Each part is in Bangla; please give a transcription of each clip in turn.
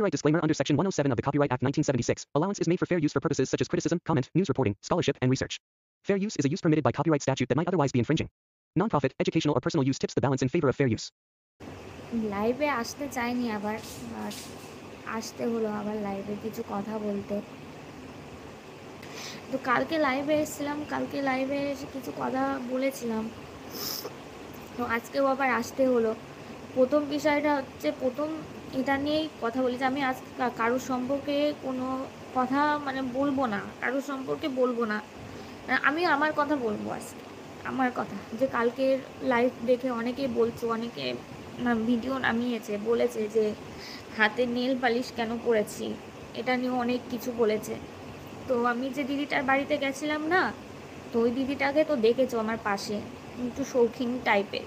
Copyright disclaimer under Section 107 of the Copyright Act 1976. Allowance is made for fair use for purposes such as criticism, comment, news reporting, scholarship, and research. Fair use is a use permitted by copyright statute that might otherwise be infringing. Non-profit, educational, or personal use tips the balance in favor of fair use. লাইভে আসতে চাইনি আবার, বাট আসতে হলো আবার লাইভে কিছু কথা বলতে। তো কালকে লাইভে এসেছিলাম, কালকে লাইভে এসে কিছু কথা বলেছিলাম, তো আজকেও আবার আসতে হলো। প্রথম বিষয়টা হচ্ছে, প্রথম এটা নিয়েই কথা বলি যে আমি আজ কারোর সম্পর্কে কোনো কথা বলবো না, কারোর সম্পর্কে বলবো না। আমি আমার কথা বলবো আজকে, আমার কথা। যে কালকের লাইভ দেখে অনেকেই বলছো, অনেকে ভিডিও নামিয়েছে, বলেছে যে হাতে নেল পালিশ কেন পরেছি, এটা নিয়ে অনেক কিছু বলেছে। তো আমি যে দিদিটার বাড়িতে গেছিলাম না, তো ওই দিদিটাকে তো দেখেছো আমার পাশে, একটু শৌখিন টাইপের।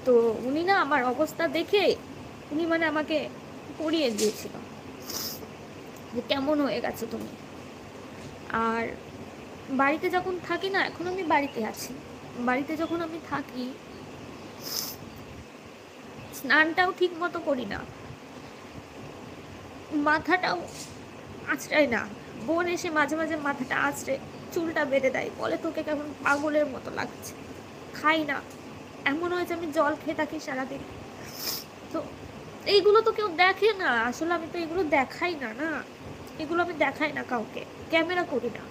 তো উনি না আমার অবস্থা দেখে উনি আমাকে পড়িয়ে দিয়েছিল যে কেমন হয়ে গেছো তুমি। আর বাড়িতে যখন থাকি না, এখন আমি বাড়িতে আছি, বাড়িতে যখন আমি থাকি স্নানটাও ঠিক মতো করি না, মাথাটাও আঁচড়াই না। বোন এসে মাঝে মাঝে মাথাটা আঁচড়ে চুলটা বেঁধে দেয়, বলে তোকে কেমন পাগলের মতো লাগছে। খাই না, এমন হয় যে আমি জল খেয়ে থাকি সারাদিন। তো এইগুলো তো কেউ দেখে না, আসলে আমি তো এগুলো দেখাই না, এগুলো আমি দেখাই না কাউকে, ক্যামেরা করি না,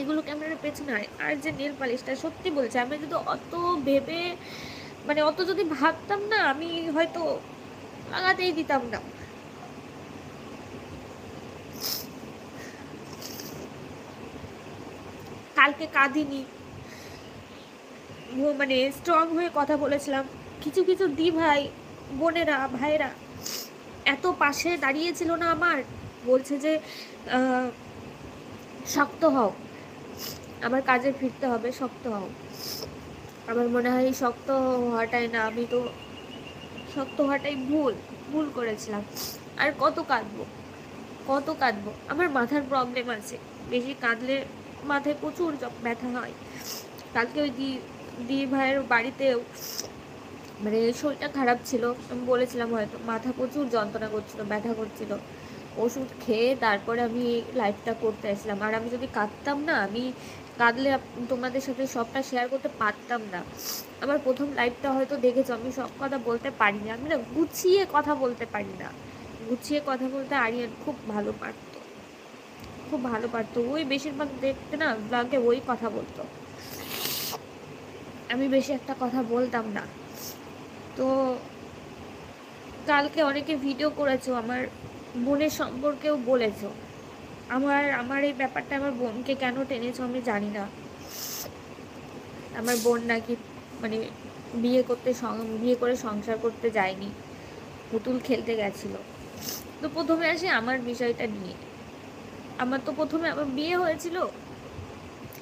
এগুলো ক্যামেরার পেছনে। আর যে নেল পালিশটা, সত্যি বলছি, আমি যদি অত ভেবে অত যদি ভাবতাম না, আমি হয়তো লাগাতেই দিতাম না। কালকে কাঁদিনি, স্ট্রং হয়ে কথা বলেছিলাম। কিছু কিছু দি ভাই বোনেরা ভাইরা এত পাশে দাঁড়িয়েছিল না আমার, বলছে যে শক্ত হও, আমার কাজে ফিরতে হবে, শক্ত হও। আমার মনে হয় শক্ত হওয়াটাই না, আমি তো শক্ত হওয়াটাই ভুল করেছিলাম। আর কত কাঁদবো, কত কাঁদবো। আমার মাথার প্রবলেম আছে, বেশি কাঁদলে মাথায় প্রচুর ব্যথা হয়। কালকে ওই দি ভাইয়ের বাড়িতেও শরীরটা খারাপ ছিল, আমি বলেছিলাম হয়তো, মাথা প্রচুর যন্ত্রণা করছিল, ব্যথা করছিল। ওষুধ খেয়ে তারপরে আমি লাইভটা করতে আসলাম। আর আমি যদি কাঁদতাম না, আমি কাঁদলে তোমাদের সাথে সবটা শেয়ার করতে পারতাম না। আমার প্রথম লাইভটা হয়তো দেখেছো, আমি সব কথা বলতে পারি না, আমি না গুছিয়ে কথা বলতে পারি না। গুছিয়ে কথা বলতে আরিয়ান খুব ভালো পারতো, খুব ভালো পারতো। ওই বেশিরভাগ দেখতে না ব্লগে ওই কথা বলতো, আমি বেশি একটা কথা বলতাম না। তো কালকে অনেকে ভিডিও করেছো, আমার বোনের সম্পর্কেও বলেছো। আমার এই ব্যাপারটা, আমার বোনকে কেন টেনেছো আমি জানি না। আমার বোন নাকি বিয়ে করে সংসার করতে যায়নি, পুতুল খেলতে গেছিল। তো প্রথমে আসি আমার বিষয়টা নিয়ে। আমার তো প্রথমে আমার বিয়ে হয়েছিল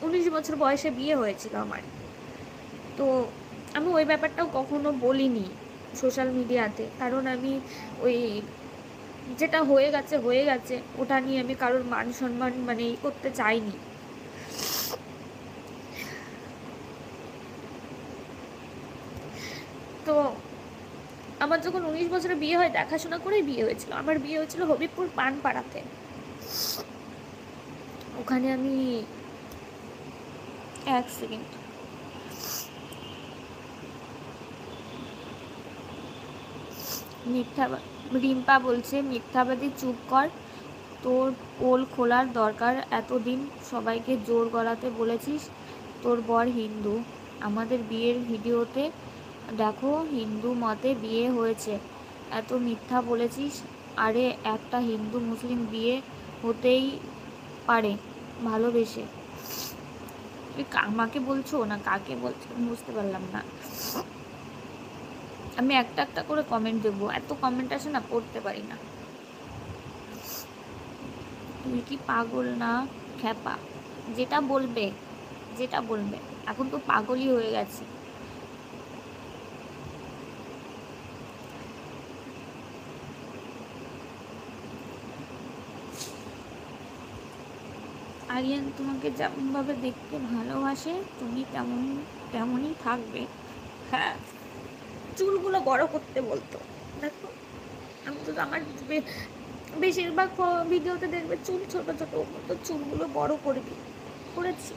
19 বছর বয়সে, বিয়ে হয়েছিল আমার। তো আমি ওই ব্যাপারটাও কখনো বলিনি সোশ্যাল মিডিয়াতে, কারণ আমি ওই যেটা হয়ে গেছে ওটা নিয়ে আমি কারোর মান সম্মান করতে চাইনি। তো আমার যখন 19 বছরে বিয়ে হয়, দেখাশোনা করেই বিয়ে হয়েছিল। আমার বিয়ে হয়েছিল হবিবপুর পানপাড়াতে। ওখানে আমি এক সেকেন্ড, রিম্পা বলছে মিথ্যাবাদী চুপ কর, তোর পোল খোলার দরকার। এতদিন সবাইকে জোর গলাতে বলেছিস তোর বর হিন্দু, আমাদের বিয়ের ভিডিওতে দেখো হিন্দু মতে বিয়ে হয়েছে, এত মিথ্যা বলেছিস। আরে একটা হিন্দু মুসলিম বিয়ে হতেই পারে ভালোবেসে। আমাকে বলছো না কাকে বলছো বুঝতে পারলাম না। আমি একটা একটা করে কমেন্ট দেবো, এত কমেন্ট আসে না, পড়তে পারি না। তুমি কি পাগল না খ্যাপা? যেটা বলবে, যেটা বলবে, এখন তো পাগলই হয়ে গেছে। আরিয়ান তোমাকে যেমনভাবে দেখতে ভালোবাসে, তুমি তেমনই থাকবে। হ্যাঁ, চুলগুলো বড় করতে বলতো, দেখো আমি তো অথচ আমার বেশিরভাগ ভিডিওতে দেখবে চুল ছোট ছোট, তো চুলগুলো বড় করেছি।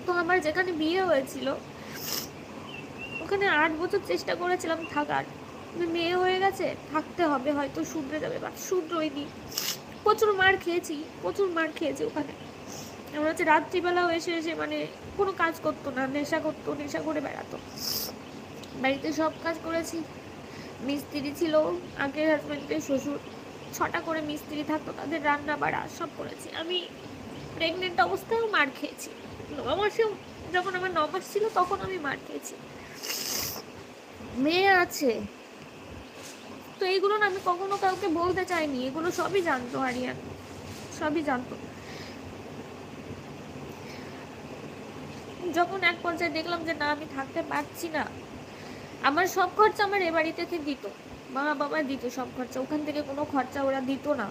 তো আমার যেখানে বিয়ে হয়েছিল ওখানে 8 বছর চেষ্টা করেছিলাম থাকার, মেয়ে হয়ে গেছে, থাকতে হবে, হয়তো শুধরে যাবে, বা শুধরোইনি। প্রচুর মার খেয়েছি ওখানে। এমন হচ্ছে রাত্রিবেলাও এসে মানে কোনো কাজ করতো না, নেশা করে বেড়াতো। বাড়িতে সব কাজ করেছি। মিস্ত্রি ছিল আগের হাজব্যান্ডের শ্বশুর, 6টা করে মিস্ত্রি থাকতো, তাদের রান্না বাড়া সব করেছি। আমি প্রেগনেন্ট অবস্থায়ও মার খেয়েছি, 9 মাসেও, যখন আমার 9 মাস ছিল তখন আমি মার খেয়েছি। মেয়ে আছে তো এইগুলো না আমি কখনো কাউকে বলতে চাইনি, এগুলো সবই জানতো আরিয়ান, সবই জানতো। যখন এক পর্যায়ে দেখলাম যে না আমি থাকতে পারছি না, আমার সব খরচা আমার এ বাড়ি থেকে দিত, মা বাবা দিত সব খরচা, ওখান থেকে কোনো খরচা ওরা দিত না।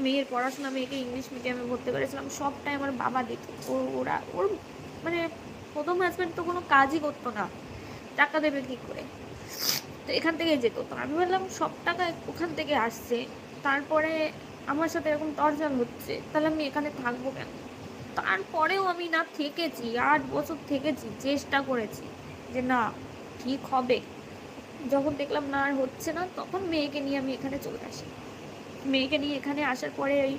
মেয়ের পড়াশোনা, মেয়েকে ইংলিশ মিডিয়ামে ভর্তি করেছিলাম, সবটাই আমার বাবা দিত। ওর মানে প্রথম হাজব্যান্ড তো কোনো কাজই করতো না, টাকা দেবে কি করে, তো এখান থেকে যেত। তো আমি বললাম সব টাকা ওখান থেকে আসছে, তারপরে আমার সাথে এরকম টর্চার হচ্ছে, তাহলে আমি এখানে থাকবো কেন? তারপরেও আমি না থেকেছি, 8 বছর থেকেছি, চেষ্টা করেছি যে না ঠিক হবে। যখন দেখলাম না আর হচ্ছে না, তখন মেয়েকে নিয়ে আমি এখানে চলে আসি। মেয়েকে নিয়ে এখানে আসার পরে ওই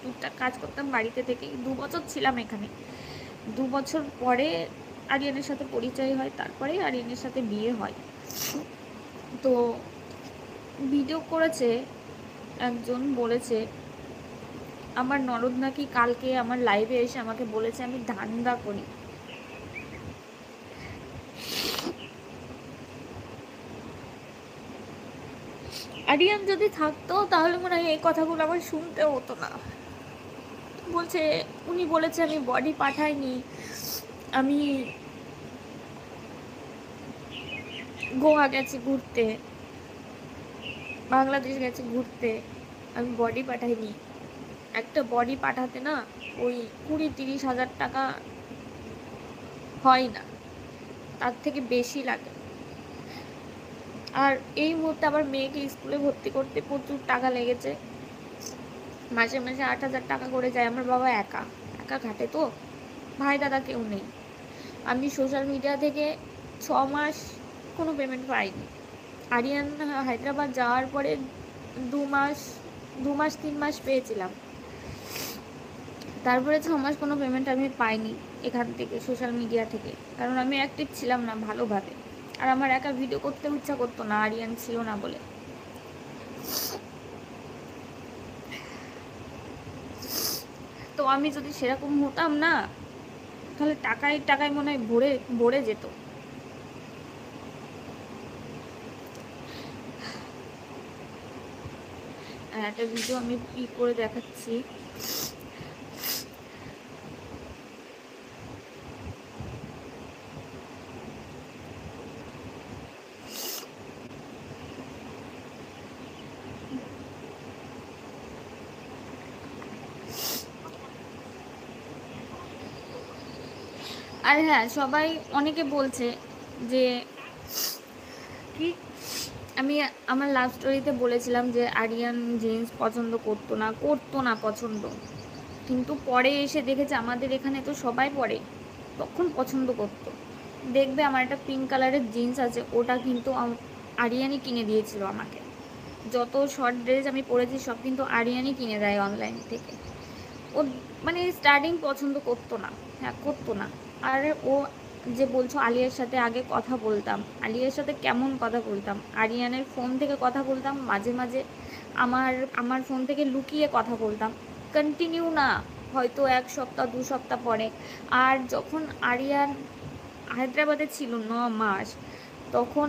টুকটাক কাজ করতাম বাড়িতে থেকেই। 2 বছর ছিলাম এখানে। 2 বছর পরে আরিয়ানের সাথে পরিচয় হয়, তারপরে আরিয়ানের সাথে বিয়ে হয়। তো ভিডিও করেছে একজন, বলেছে আমার ননদ নাকি কালকে আমার লাইভে এসে আমাকে বলেছে আমি ধান্দা করি। আরিয়ান যদি থাকতো তাহলে মনে হয় এই কথাগুলো আমার শুনতে হতো না। বলছে, উনি বলেছে আমি বডি পাঠাইনি, আমি গোয়া গেছি ঘুরতে, বাংলাদেশ গেছি ঘুরতে, আমি বডি পাঠাইনি। একটা বডি পাঠাতে না ওই 20-30 হাজার টাকা হয় না, তার থেকে বেশি লাগে। আর এই মুহূর্তে আবার মেয়েকে স্কুলে ভর্তি করতে প্রচুর টাকা লেগেছে, মাসে 8,000 টাকা করে যায়। আমার বাবা একা ঘাটে, তো ভাই দাদা কেউ নেই। আমি সোশ্যাল মিডিয়া থেকে 6 মাস কোনো পেমেন্ট পাইনি। আরিয়ান হায়দ্রাবাদ যাওয়ার পরে 2 মাস 3 মাস পেয়েছিলাম, তারপরে 6 মাস কোনো পেমেন্ট আমি পাইনি এখান থেকে, সোশ্যাল মিডিয়া থেকে, কারণ আমি অ্যাক্টিভ ছিলাম না ভালোভাবে। আর আমার একা ভিডিও করতে ইচ্ছা করতো না, আরিয়ান ছিল না বলে। তো আমি যদি সেরকম হতাম না, তাহলে টাকায় মনে হয় ভরে যেত। আর একটা ভিডিও আমি করে দেখাচ্ছি। আর হ্যাঁ, সবাই অনেকে বলছে যে কি আমি আমার লাভ স্টোরিতে বলেছিলাম যে আরিয়ান জিন্স পছন্দ করতো না পছন্দ, কিন্তু পরে এসে দেখেছে আমাদের এখানে তো সবাই পরে, তখন পছন্দ করতো। দেখবে আমার একটা পিঙ্ক কালারের জিন্স আছে, ওটা কিন্তু আরিয়ানই কিনে দিয়েছিল আমাকে। যত শর্ট ড্রেস আমি পরেছি সব কিন্তু আরিয়ানই কিনে দেয় অনলাইন থেকে। ও মানে স্টার্টিং পছন্দ করতো না, হ্যাঁ করতো না। আর ও যে বলছো আলিয়ার সাথে আগে কথা বলতাম, আলিয়ার সাথে কেমন কথা বলতাম, আরিয়ানের ফোন থেকে কথা বলতাম, মাঝে মাঝে আমার ফোন থেকে লুকিয়ে কথা বলতাম, কন্টিনিউ না, হয়তো 1 সপ্তাহ 2 সপ্তাহ পরে। আর যখন আরিয়ান হায়দ্রাবাদে ছিল 9 মাস, তখন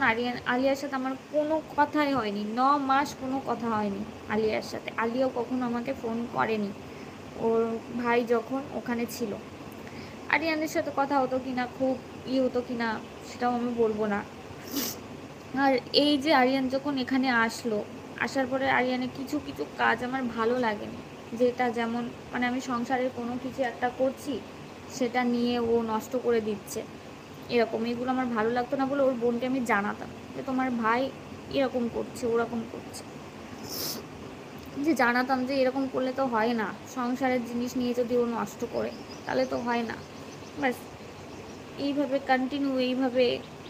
আলিয়ার সাথে আমার কোনো কথাই হয়নি, 9 মাস কোনো কথা হয়নি আলিয়ার সাথে। আলিয়াও কখনো আমাকে ফোন করেনি, ওর ভাই যখন ওখানে ছিল। আরিয়ানের সাথে কথা হতো কিনা, খুব হতো কিনা সেটাও আমি বলবো না। আর এই যে আরিয়ান যখন এখানে আসার পরে আরিয়ানের কিছু কাজ আমার ভালো লাগেনি, যেটা যেমন মানে আমি সংসারের কোনো কিছু একটা করছি সেটা নিয়ে ও নষ্ট করে দিচ্ছে, এরকম এগুলো আমার ভালো লাগতো না বলে ওর বোনকে আমি জানাতাম যে তোমার ভাই এরকম করছে ওরকম করছে, যে জানাতাম যে এরকম করলে তো হয় না, সংসারের জিনিস নিয়ে যদি ও নষ্ট করে তাহলে তো হয় না, ব্যাস এইভাবে কন্টিনিউ এইভাবে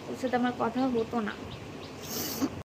ওর সাথে আমার কথা হতো না।